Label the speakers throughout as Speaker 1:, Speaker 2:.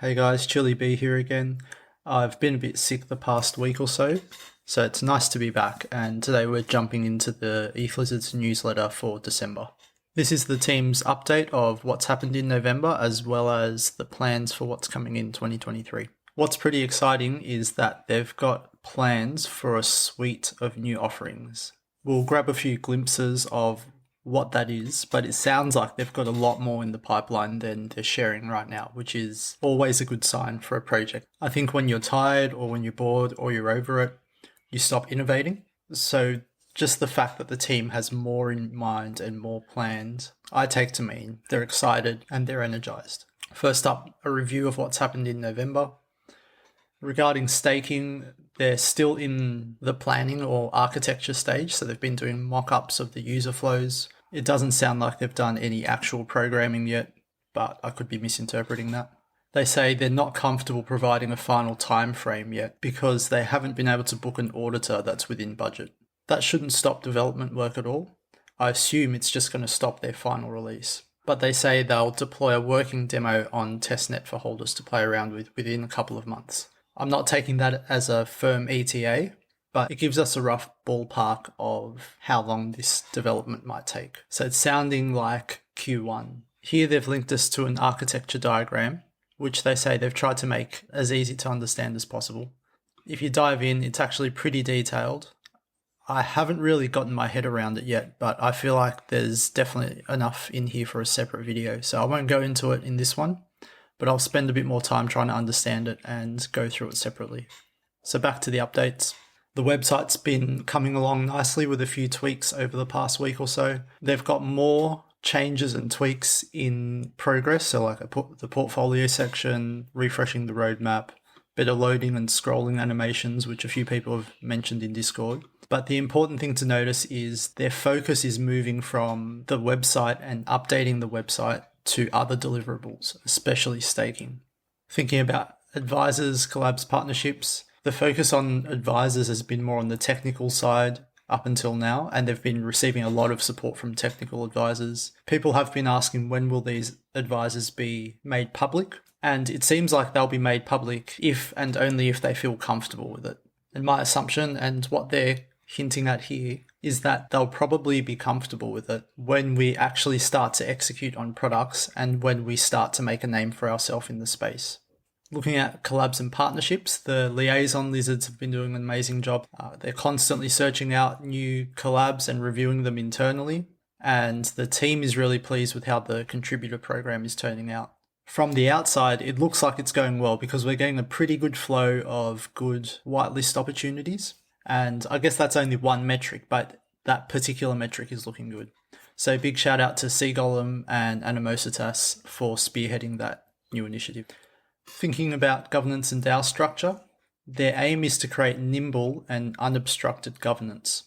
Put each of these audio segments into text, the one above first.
Speaker 1: Hey guys, Chili B here again. I've been a bit sick the past week or so it's nice to be back, and today we're jumping into the Ethlizards newsletter for December. This is the team's update of what's happened in November as well as the plans for what's coming in 2023. What's pretty exciting is that they've got plans for a suite of new offerings. We'll grab a few glimpses of what that is, but it sounds like they've got a lot more in the pipeline than they're sharing right now, which is always a good sign for a project. I think when you're tired or when you're bored or you're over it, you stop innovating. So just the fact that the team has more in mind and more planned, I take to mean they're excited and they're energized. First up, a review of what's happened in November. Regarding staking, they're still in the planning or architecture stage, so they've been doing mock-ups of the user flows. It doesn't sound like they've done any actual programming yet, but I could be misinterpreting that. They say they're not comfortable providing a final time frame yet because they haven't been able to book an auditor that's within budget. That shouldn't stop development work at all. I assume it's just going to stop their final release. But they say they'll deploy a working demo on testnet for holders to play around with within a couple of months. I'm not taking that as a firm ETA, but it gives us a rough ballpark of how long this development might take. So it's sounding like Q1. Here they've linked us to an architecture diagram, which they say they've tried to make as easy to understand as possible. If you dive in, it's actually pretty detailed. I haven't really gotten my head around it yet, but I feel like there's definitely enough in here for a separate video, so I won't go into it in this one, but I'll spend a bit more time trying to understand it and go through it separately. So back to the updates. The website's been coming along nicely with a few tweaks over the past week or so. They've got more changes and tweaks in progress, so like the portfolio section, refreshing the roadmap, better loading and scrolling animations, which a few people have mentioned in Discord. But the important thing to notice is their focus is moving from the website and updating the website to other deliverables, especially staking. Thinking about advisors, collabs, partnerships, the focus on advisors has been more on the technical side up until now, and they've been receiving a lot of support from technical advisors. People have been asking when will these advisors be made public, and it seems like they'll be made public if and only if they feel comfortable with it. And my assumption, and what they're hinting at here, is that they'll probably be comfortable with it when we actually start to execute on products and when we start to make a name for ourselves in the space. Looking at collabs and partnerships, the liaison lizards have been doing an amazing job. They're constantly searching out new collabs and reviewing them internally, and the team is really pleased with how the contributor program is turning out. From the outside, it looks like it's going well because we're getting a pretty good flow of good whitelist opportunities. And I guess that's only one metric, but that particular metric is looking good. So big shout out to Seagolem and Animositas for spearheading that new initiative. Thinking about governance and DAO structure, their aim is to create nimble and unobstructed governance.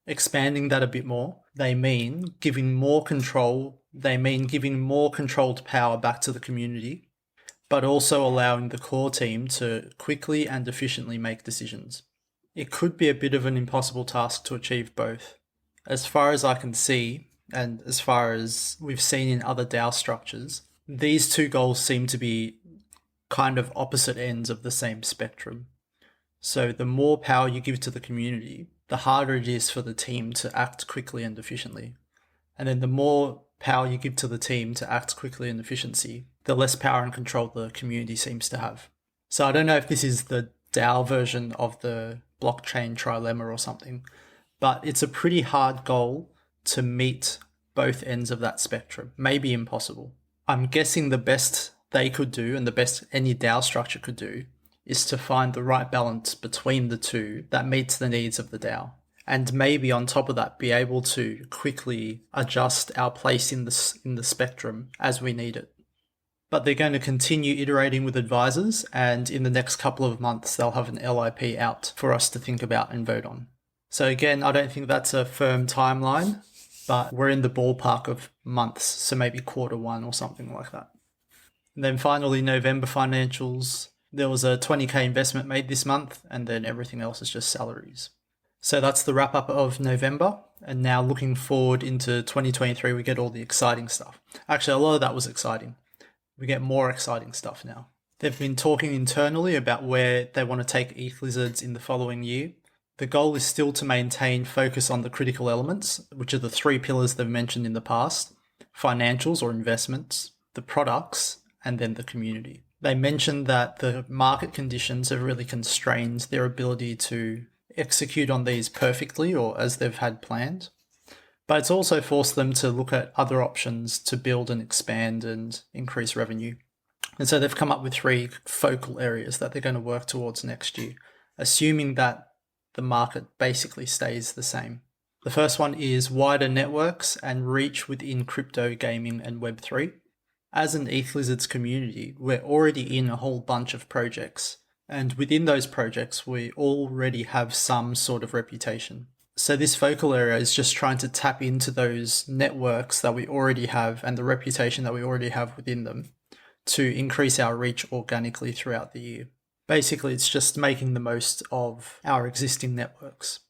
Speaker 1: Expanding that a bit more, they mean giving more controlled power back to the community, but also allowing the core team to quickly and efficiently make decisions. It could be a bit of an impossible task to achieve both. As far as I can see, and as far as we've seen in other DAO structures, these two goals seem to be kind of opposite ends of the same spectrum. So the more power you give to the community, the harder it is for the team to act quickly and efficiently. And then the more power you give to the team to act quickly and efficiency, the less power and control the community seems to have. So I don't know if this is the DAO version of the blockchain trilemma or something, but it's a pretty hard goal to meet both ends of that spectrum. Maybe impossible. I'm guessing the best they could do, and the best any DAO structure could do, is to find the right balance between the two that meets the needs of the DAO. And maybe on top of that, be able to quickly adjust our place in the spectrum as we need it. But they're going to continue iterating with advisors, and in the next couple of months, they'll have an LIP out for us to think about and vote on. So again, I don't think that's a firm timeline, but we're in the ballpark of months, so maybe Q1 or something like that. And then finally, November financials. There was a 20k investment made this month, and then everything else is just salaries. So that's the wrap up of November. And now looking forward into 2023, we get all the exciting stuff. Actually, a lot of that was exciting. We get more exciting stuff now. They've been talking internally about where they want to take Ethlizards in the following year. The goal is still to maintain focus on the critical elements, which are the 3 pillars they've mentioned in the past: financials or investments, the products, and then the community. They mentioned that the market conditions have really constrained their ability to execute on these perfectly or as they've had planned. But it's also forced them to look at other options to build and expand and increase revenue. And so they've come up with 3 focal areas that they're going to work towards next year, assuming that the market basically stays the same. The first one is wider networks and reach within crypto, gaming, and Web3. As an Ethlizards community, we're already in a whole bunch of projects, and within those projects, we already have some sort of reputation. So this focal area is just trying to tap into those networks that we already have and the reputation that we already have within them to increase our reach organically throughout the year. Basically, it's just making the most of our existing networks.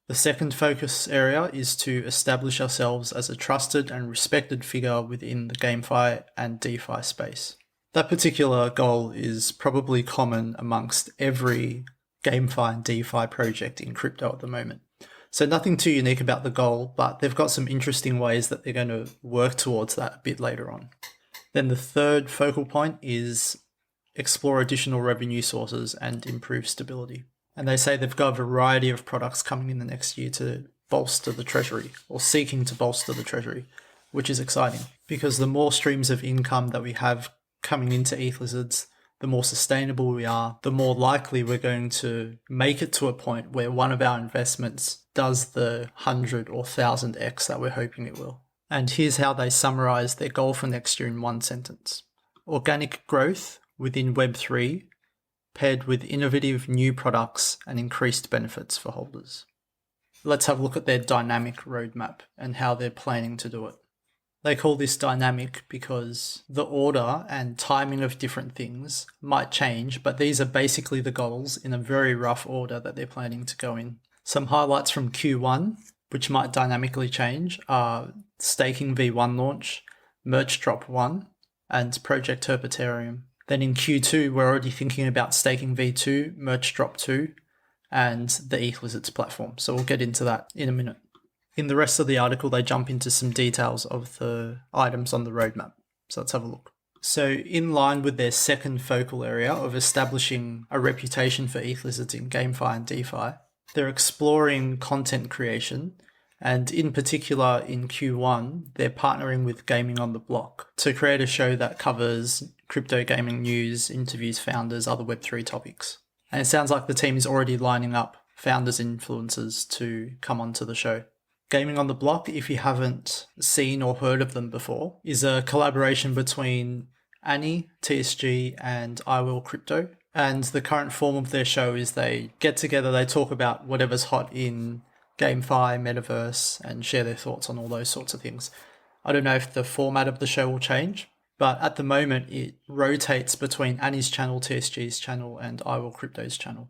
Speaker 1: The second focus area is to establish ourselves as a trusted and respected figure within the Gamefi and DeFi space. That particular goal is probably common amongst every Gamefi and DeFi project in crypto at the moment. So nothing too unique about the goal, but they've got some interesting ways that they're going to work towards that a bit later on. Then the third focal point is explore additional revenue sources and improve stability. And they say they've got a variety of products coming in the next year to bolster the treasury, or seeking to bolster the treasury, which is exciting because the more streams of income that we have coming into Ethlizards, the more sustainable we are, the more likely we're going to make it to a point where one of our investments does the 100 or 1000x that we're hoping it will. And here's how they summarize their goal for next year in one sentence: organic growth within Web3 paired with innovative new products and increased benefits for holders. Let's have a look at their dynamic roadmap and how they're planning to do it. They call this dynamic because the order and timing of different things might change, but these are basically the goals in a very rough order that they're planning to go in. Some highlights from Q1, which might dynamically change, are staking V1 launch, merch drop 1, and Project Herpetarium. Then in Q2, we're already thinking about staking V2, merch drop 2, and the Ethlizards platform. So we'll get into that in a minute. In the rest of the article, they jump into some details of the items on the roadmap. So let's have a look. So in line with their second focal area of establishing a reputation for Ethlizards in GameFi and DeFi, they're exploring content creation. And in particular, in Q1, they're partnering with Gaming on the Block to create a show that covers crypto gaming news, interviews founders, other Web3 topics. And it sounds like the team is already lining up founders and influencers to come onto the show. Gaming on the Block, if you haven't seen or heard of them before, is a collaboration between Annie, TSG, and I Will Crypto. And the current form of their show is they get together, they talk about whatever's hot in GameFi, Metaverse, and share their thoughts on all those sorts of things. I don't know if the format of the show will change, but at the moment it rotates between Annie's channel, TSG's channel, and I Will Crypto's channel.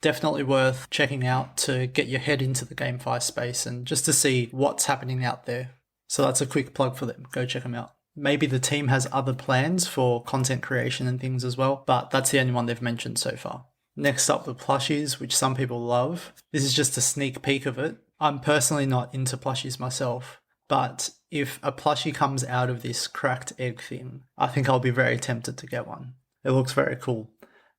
Speaker 1: Definitely worth checking out to get your head into the GameFi space and just to see what's happening out there. So that's a quick plug for them. Go check them out. Maybe the team has other plans for content creation and things as well, but that's the only one they've mentioned so far. Next up, the plushies, which some people love. This is just a sneak peek of it. I'm personally not into plushies myself, but if a plushie comes out of this cracked egg thing, I think I'll be very tempted to get one. It looks very cool.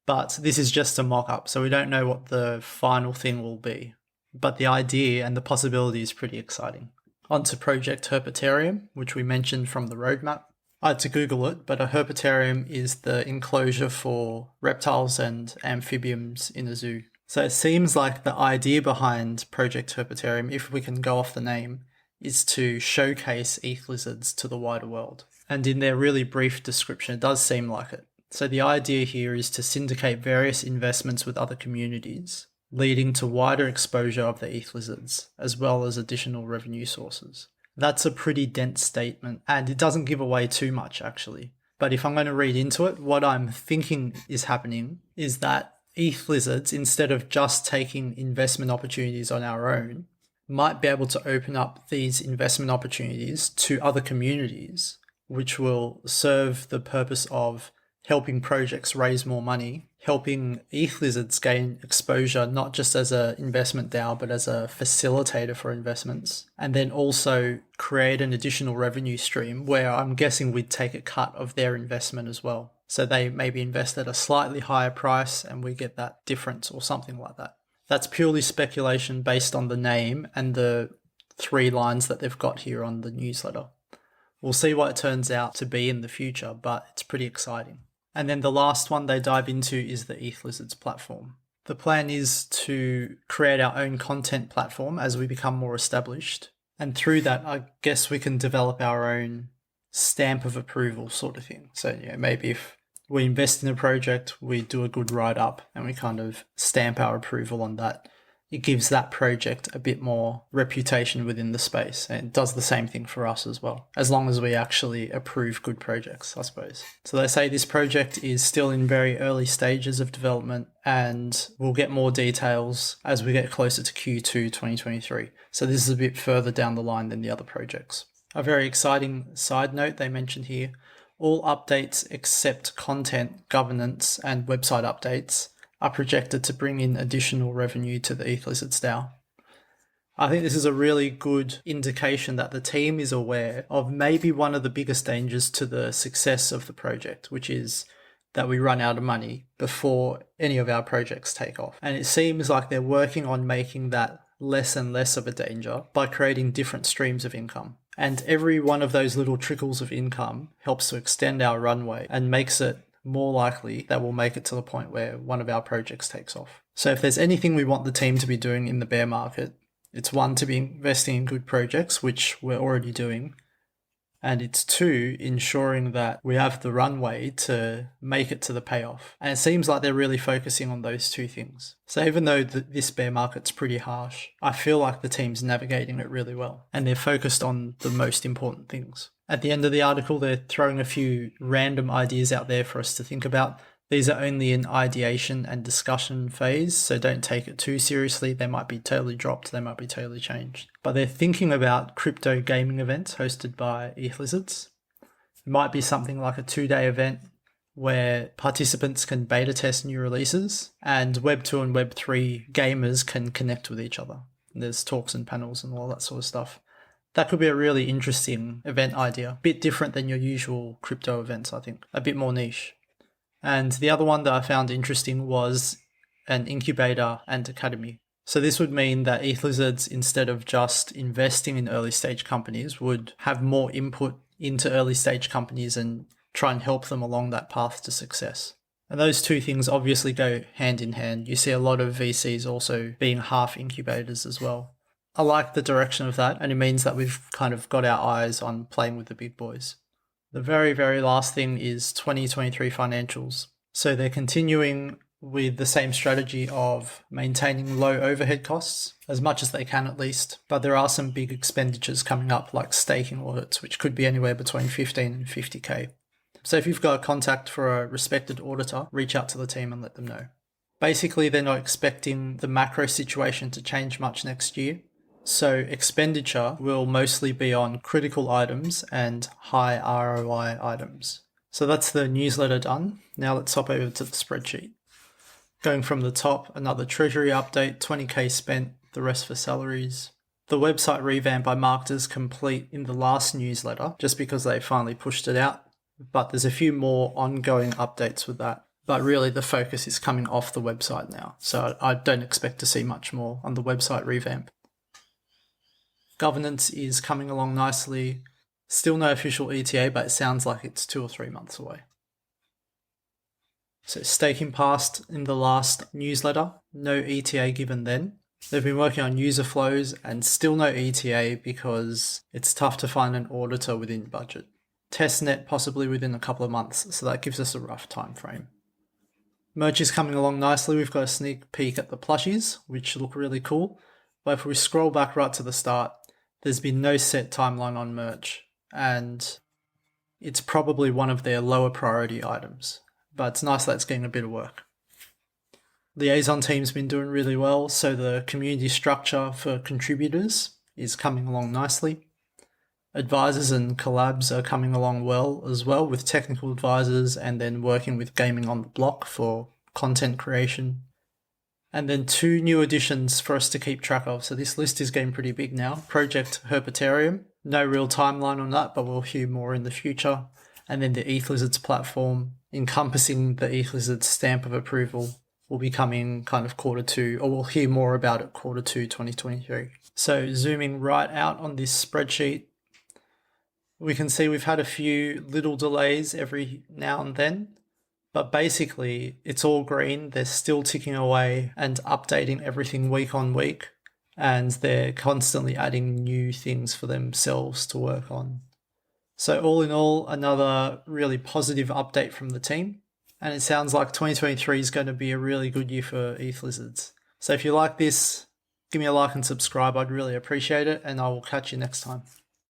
Speaker 1: But this is just a mock-up, so we don't know what the final thing will be. But the idea and the possibility is pretty exciting. On to Project Herpetarium, which we mentioned from the roadmap. I had to Google it, but a herpetarium is the enclosure for reptiles and amphibians in a zoo. So it seems like the idea behind Project Herpetarium, if we can go off the name, is to showcase Ethlizards to the wider world. And in their really brief description, it does seem like it. So the idea here is to syndicate various investments with other communities, leading to wider exposure of the Ethlizards, as well as additional revenue sources. That's a pretty dense statement, and it doesn't give away too much, actually. But if I'm going to read into it, what I'm thinking is happening is that Ethlizards, instead of just taking investment opportunities on our own, might be able to open up these investment opportunities to other communities, which will serve the purpose of helping projects raise more money, helping Ethlizards gain exposure, not just as an investment DAO, but as a facilitator for investments, and then also create an additional revenue stream where I'm guessing we'd take a cut of their investment as well. So they maybe invest at a slightly higher price and we get that difference or something like that. That's purely speculation based on the name and the 3 lines that they've got here on the newsletter. We'll see what it turns out to be in the future, but it's pretty exciting. And then the last one they dive into is the Ethlizards platform. The plan is to create our own content platform as we become more established. And through that, I guess we can develop our own stamp of approval sort of thing. So maybe if we invest in a project, we do a good write-up and we kind of stamp our approval on that. It gives that project a bit more reputation within the space, and it does the same thing for us as well, as long as we actually approve good projects, I suppose. So they say this project is still in very early stages of development, and we'll get more details as we get closer to Q2 2023. So this is a bit further down the line than the other projects. A very exciting side note they mentioned here, all updates except content, governance, and website updates are projected to bring in additional revenue to the Ethlizards DAO. I think this is a really good indication that the team is aware of maybe one of the biggest dangers to the success of the project, which is that we run out of money before any of our projects take off. And it seems like they're working on making that less and less of a danger by creating different streams of income. And every one of those little trickles of income helps to extend our runway and makes it more likely that we'll make it to the point where one of our projects takes off. So if there's anything we want the team to be doing in the bear market, it's 1, to be investing in good projects, which we're already doing. And it's 2, ensuring that we have the runway to make it to the payoff. And it seems like they're really focusing on those 2 things. So even though this bear market's pretty harsh, I feel like the team's navigating it really well. And they're focused on the most important things. At the end of the article, they're throwing a few random ideas out there for us to think about. These are only in ideation and discussion phase, so don't take it too seriously. They might be totally dropped, they might be totally changed. But they're thinking about crypto gaming events hosted by Ethlizards. It might be something like a 2-day event where participants can beta test new releases and Web 2 and Web 3 gamers can connect with each other. There's talks and panels and all that sort of stuff. That could be a really interesting event idea. A bit different than your usual crypto events, I think. A bit more niche. And the other one that I found interesting was an incubator and academy. So this would mean that Ethlizards, instead of just investing in early stage companies, would have more input into early stage companies and try and help them along that path to success. And those 2 things obviously go hand in hand. You see a lot of VCs also being half incubators as well. I like the direction of that, and it means that we've kind of got our eyes on playing with the big boys. The very, very last thing is 2023 financials. So they're continuing with the same strategy of maintaining low overhead costs, as much as they can at least. But there are some big expenditures coming up, like staking audits, which could be anywhere between 15 and 50k. So if you've got a contact for a respected auditor, reach out to the team and let them know. Basically, they're not expecting the macro situation to change much next year. So expenditure will mostly be on critical items and high ROI items. So that's the newsletter done. Now let's hop over to the spreadsheet. Going from the top, another treasury update, 20k spent, the rest for salaries. The website revamp I marked as complete in the last newsletter, just because they finally pushed it out. But there's a few more ongoing updates with that. But really the focus is coming off the website now. So I don't expect to see much more on the website revamp. Governance is coming along nicely. Still no official ETA, but it sounds like it's 2 or 3 months away. So staking passed in the last newsletter, no ETA given then. They've been working on user flows and still no ETA because it's tough to find an auditor within budget. Testnet possibly within a couple of months, so that gives us a rough time frame. Merch is coming along nicely. We've got a sneak peek at the plushies, which look really cool. But if we scroll back right to the start, there's been no set timeline on merch, and it's probably one of their lower priority items. But it's nice that it's getting a bit of work. Liaison team's been doing really well, so the community structure for contributors is coming along nicely. Advisors and collabs are coming along well as well, with technical advisors and then working with Gaming on the Block for content creation. And then 2 new additions for us to keep track of. So this list is getting pretty big now. Project Herpetarium, no real timeline on that, but we'll hear more in the future. And then the Ethlizards platform, encompassing the Ethlizards stamp of approval, will be coming kind of Q2, or we'll hear more about it Q2 2023. So zooming right out on this spreadsheet, we can see we've had a few little delays every now and then, but basically it's all green. They're still ticking away and updating everything week on week, and they're constantly adding new things for themselves to work on. So all in all, another really positive update from the team, and it sounds like 2023 is going to be a really good year for Ethlizards. So if you like this, give me a like and subscribe. I'd really appreciate it, and I will catch you next time.